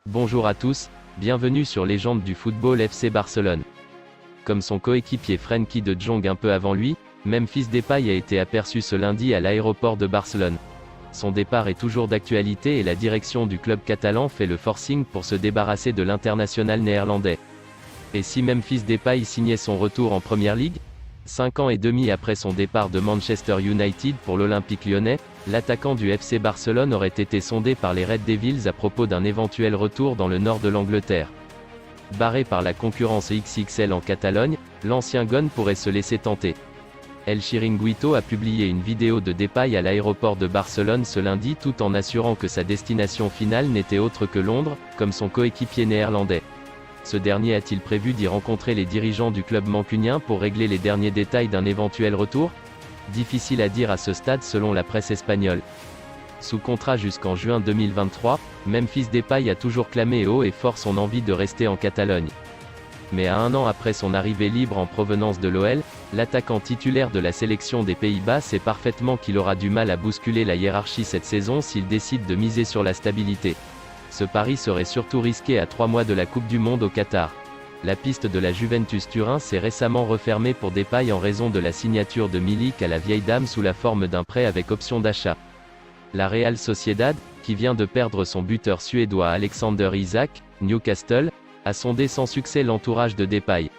Bonjour à tous, bienvenue sur Légende du football FC Barcelone. Comme son coéquipier Frenkie de Jong un peu avant lui, Memphis Depay a été aperçu ce lundi à l'aéroport de Barcelone. Son départ est toujours d'actualité et la direction du club catalan fait le forcing pour se débarrasser de l'international néerlandais. Et si Memphis Depay signait son retour en Première Ligue ? 5 ans et demi après son départ de Manchester United pour l'Olympique lyonnais, l'attaquant du FC Barcelone aurait été sondé par les Red Devils à propos d'un éventuel retour dans le nord de l'Angleterre. Barré par la concurrence XXL en Catalogne, l'ancien Gon pourrait se laisser tenter. El Chiringuito a publié une vidéo de Depay à l'aéroport de Barcelone ce lundi tout en assurant que sa destination finale n'était autre que Londres, comme son coéquipier néerlandais. Ce dernier a-t-il prévu d'y rencontrer les dirigeants du club mancunien pour régler les derniers détails d'un éventuel retour ? Difficile à dire à ce stade selon la presse espagnole. Sous contrat jusqu'en juin 2023, Memphis Depay a toujours clamé haut et fort son envie de rester en Catalogne. Mais à un an après son arrivée libre en provenance de l'OL, l'attaquant titulaire de la sélection des Pays-Bas sait parfaitement qu'il aura du mal à bousculer la hiérarchie cette saison s'il décide de miser sur la stabilité. Ce pari serait surtout risqué à 3 mois de la Coupe du Monde au Qatar. La piste de la Juventus Turin s'est récemment refermée pour Depay en raison de la signature de Milik à la vieille dame sous la forme d'un prêt avec option d'achat. La Real Sociedad, qui vient de perdre son buteur suédois Alexander Isak, Newcastle, a sondé sans succès l'entourage de Depay.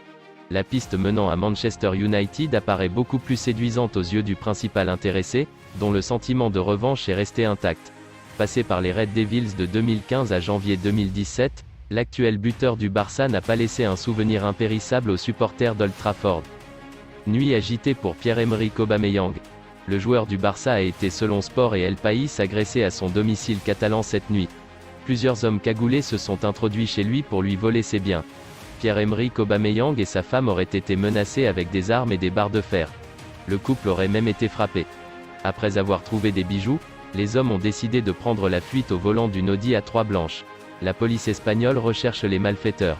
La piste menant à Manchester United apparaît beaucoup plus séduisante aux yeux du principal intéressé, dont le sentiment de revanche est resté intact. Passé par les Red Devils de 2015 à janvier 2017, l'actuel buteur du Barça n'a pas laissé un souvenir impérissable aux supporters d'Old Trafford. Nuit agitée pour Pierre-Emerick Aubameyang. Le joueur du Barça a été selon Sport et El País agressé à son domicile catalan cette nuit. Plusieurs hommes cagoulés se sont introduits chez lui pour lui voler ses biens. Pierre-Emerick Aubameyang et sa femme auraient été menacés avec des armes et des barres de fer. Le couple aurait même été frappé. Après avoir trouvé des bijoux, les hommes ont décidé de prendre la fuite au volant d'une Audi A3 blanche. La police espagnole recherche les malfaiteurs.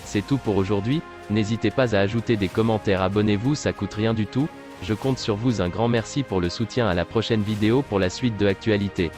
C'est tout pour aujourd'hui, n'hésitez pas à ajouter des commentaires, abonnez-vous, ça coûte rien du tout, je compte sur vous, un grand merci pour le soutien, à la prochaine vidéo pour la suite de l'actualité.